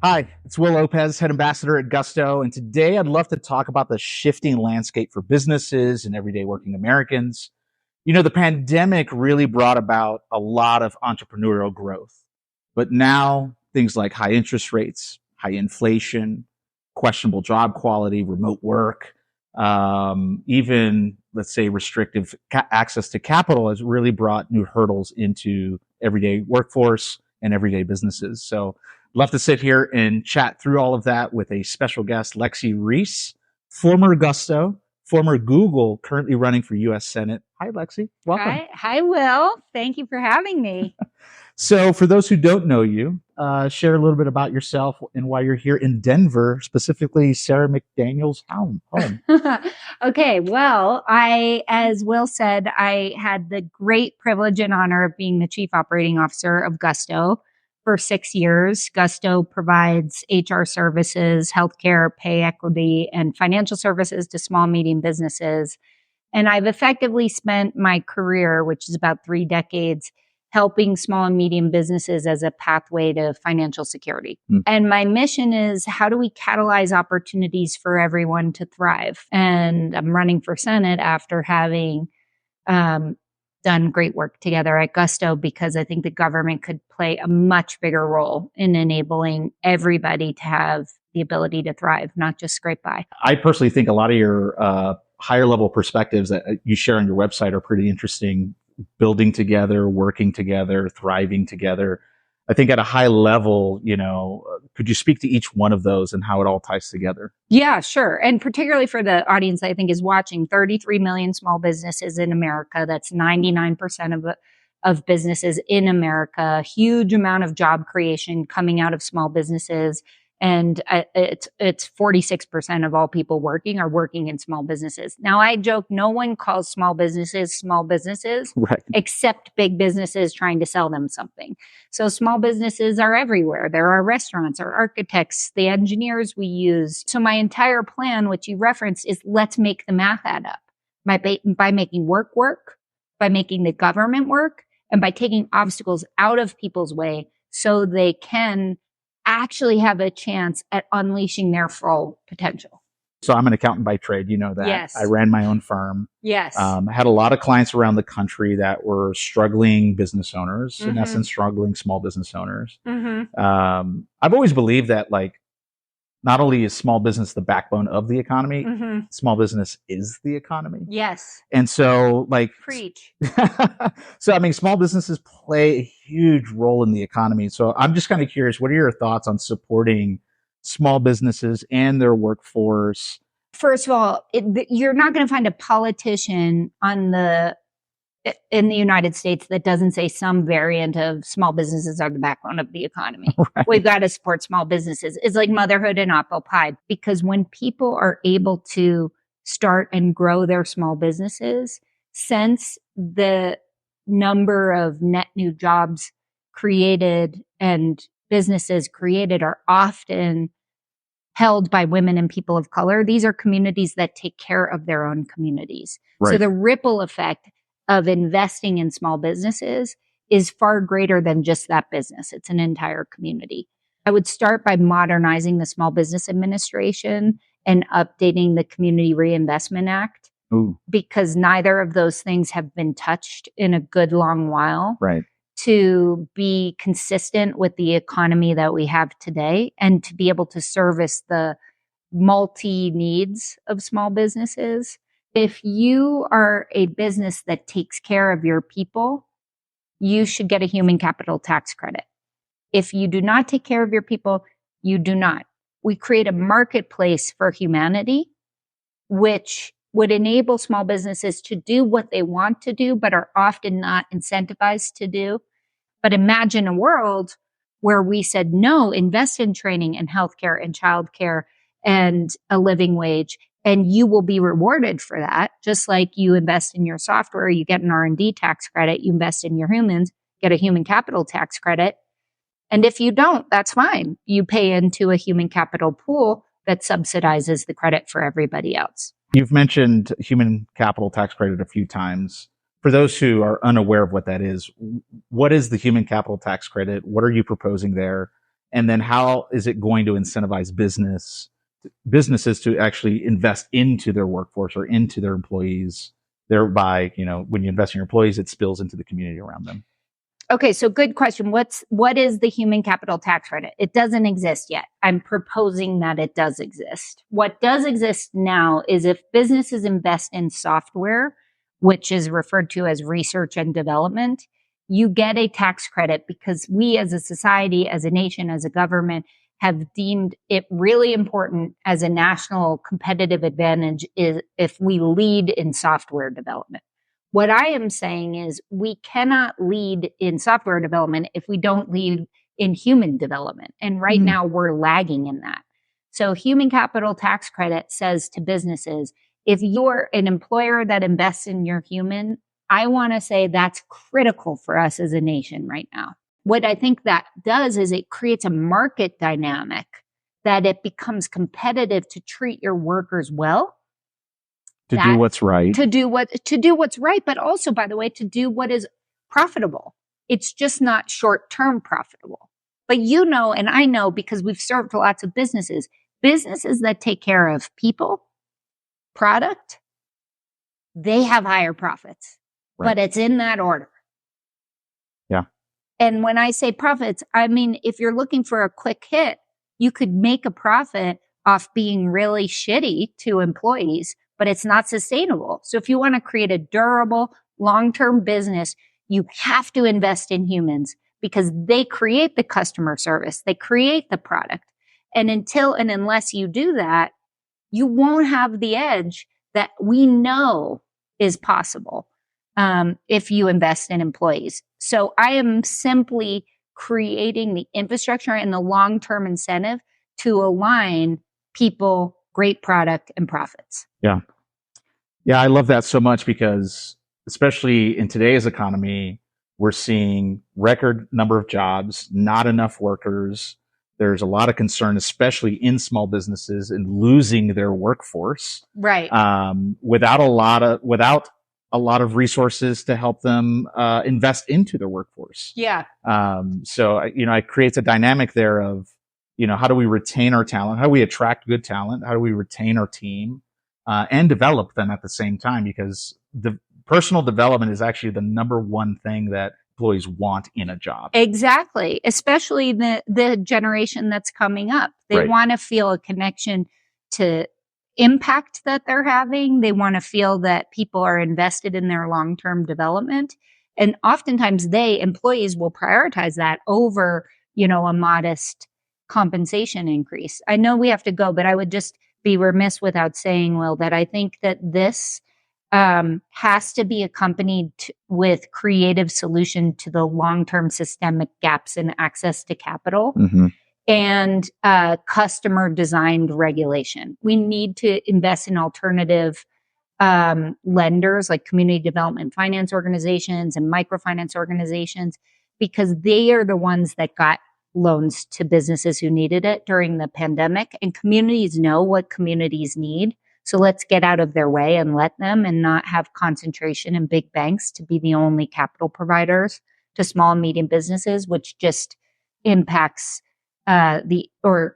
Hi, it's Will Lopez, head ambassador at Gusto, and today I'd love to talk about the shifting landscape for businesses and everyday working Americans. The pandemic really brought about a lot of entrepreneurial growth, but now things like high interest rates, high inflation, questionable job quality, remote work, even let's say restrictive access to capital has really brought new hurdles into everyday workforce and everyday businesses. So love to sit here and chat through all of that with a special guest, Lexi Reese, former Gusto, former Google, currently running for U.S. Senate. Hi, Lexi. Welcome. Hi, Will. Thank you for having me. So for those who don't know you, share a little bit about yourself and why you're here in Denver, specifically Sarah McDaniel's home. Okay, well, as Will said, I had the great privilege and honor of being the chief operating officer of Gusto for 6 years. Gusto provides HR services, healthcare, pay equity, and financial services to small, medium businesses. And I've effectively spent my career, which is about 3 decades, helping small and medium businesses as a pathway to financial security. And my mission is, how do we catalyze opportunities for everyone to thrive? And I'm running for Senate after having done great work together at Gusto, because I think the government could play a much bigger role in enabling everybody to have the ability to thrive, not just scrape by. I personally think a lot of your higher level perspectives that you share on your website are pretty interesting. Building together, working together, thriving together. I think at a high level, could you speak to each one of those and how it all ties together? Yeah, sure. And particularly for the audience I think is watching, 33 million small businesses in America. That's 99% of businesses in America. Huge amount of job creation coming out of small businesses. And it's 46% of all people working are working in small businesses. Now, I joke, no one calls small businesses, right, except big businesses trying to sell them something. So small businesses are everywhere. There are restaurants, our architects, the engineers we use. So my entire plan, which you referenced, is let's make the math add up by making work, by making the government work, and by taking obstacles out of people's way so they can actually have a chance at unleashing their full potential. So I'm an accountant by trade. You know that. Yes. I ran my own firm. Yes. Had a lot of clients around the country that were struggling business owners, in essence, struggling small business owners. I've always believed that, not only is small business the backbone of the economy, small business is the economy. Yes. And so, preach. So, small businesses play a huge role in the economy. So I'm just kind of curious, what are your thoughts on supporting small businesses and their workforce? First of all, you're not going to find a politician in the United States that doesn't say some variant of small businesses are the backbone of the economy. Right. We've got to support small businesses. It's like motherhood and apple pie, because when people are able to start and grow their small businesses, since the number of net new jobs created and businesses created are often held by women and people of color, these are communities that take care of their own communities. Right. So the ripple effect of investing in small businesses is far greater than just that business. It's an entire community. I would start by modernizing the Small Business Administration and updating the Community Reinvestment Act. Ooh. Because neither of those things have been touched in a good long while. Right. To be consistent with the economy that we have today and to be able to service the multi needs of small businesses. If you are a business that takes care of your people, you should get a human capital tax credit. If you do not take care of your people, you do not. We create a marketplace for humanity, which would enable small businesses to do what they want to do, but are often not incentivized to do. But imagine a world where we said, no, invest in training and healthcare and childcare and a living wage. And you will be rewarded for that. Just like you invest in your software, you get an R&D tax credit. You invest in your humans, get a human capital tax credit. And if you don't, that's fine. You pay into a human capital pool that subsidizes the credit for everybody else. You've mentioned human capital tax credit a few times. For those who are unaware of what that is, what is the human capital tax credit? What are you proposing there? And then how is it going to incentivize businesses to actually invest into their workforce or into their employees? Thereby, when you invest in your employees, it spills into the community around them. Okay, so good question. What is the human capital tax credit? It doesn't exist yet. I'm proposing that it does exist. What does exist now is if businesses invest in software, which is referred to as research and development, you get a tax credit because we as a society, as a nation, as a government have deemed it really important as a national competitive advantage is if we lead in software development. What I am saying is we cannot lead in software development if we don't lead in human development. And right now we're lagging in that. So human capital tax credit says to businesses, if you're an employer that invests in your human, I want to say that's critical for us as a nation right now. What I think that does is it creates a market dynamic that it becomes competitive to treat your workers well. To do what's right. To do what's right, but also, by the way, to do what is profitable. It's just not short-term profitable. But and I know because we've served lots of businesses that take care of people, product, they have higher profits. Right. But it's in that order. Yeah. And when I say profits, I mean, if you're looking for a quick hit, you could make a profit off being really shitty to employees, but it's not sustainable. So if you want to create a durable, long-term business, you have to invest in humans because they create the customer service. They create the product. And unless you do that, you won't have the edge that we know is possible if you invest in employees. So I am simply creating the infrastructure and the long-term incentive to align people, great product, and profits. Yeah. Yeah, I love that so much because especially in today's economy, we're seeing record number of jobs, not enough workers. There's a lot of concern, especially in small businesses, in losing their workforce. Right. Without a lot of resources to help them invest into their workforce. Yeah. So it creates a dynamic there of, how do we retain our talent? How do we attract good talent? How do we retain our team and develop them at the same time? Because the personal development is actually the number one thing that employees want in a job. Exactly. Especially the generation that's coming up. They Right. want to feel a connection to impact that they're having. They want to feel that people are invested in their long-term development. And oftentimes employees will prioritize that over, a modest compensation increase. I know we have to go, but I would just be remiss without saying, Will, that I think that this has to be accompanied with creative solution to the long-term systemic gaps in access to capital. Mm-hmm. And customer designed regulation. We need to invest in alternative lenders like community development finance organizations and microfinance organizations because they are the ones that got loans to businesses who needed it during the pandemic. And communities know what communities need. So let's get out of their way and let them and not have concentration in big banks to be the only capital providers to small and medium businesses, which just impacts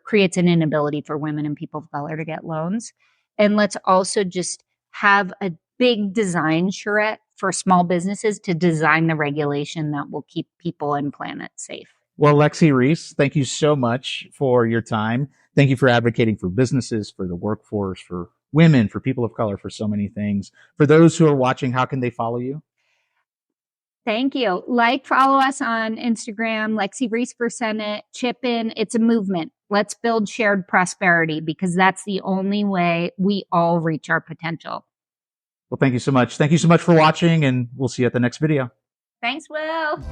creates an inability for women and people of color to get loans. And let's also just have a big design charrette for small businesses to design the regulation that will keep people and planet safe. Well, Lexi Reese, thank you so much for your time. Thank you for advocating for businesses, for the workforce, for women, for people of color, for so many things. For those who are watching, how can they follow you? Thank you. Follow us on Instagram, Lexi Reese for Senate, chip in. It's a movement. Let's build shared prosperity because that's the only way we all reach our potential. Well, thank you so much. Thank you so much for watching, and we'll see you at the next video. Thanks, Will.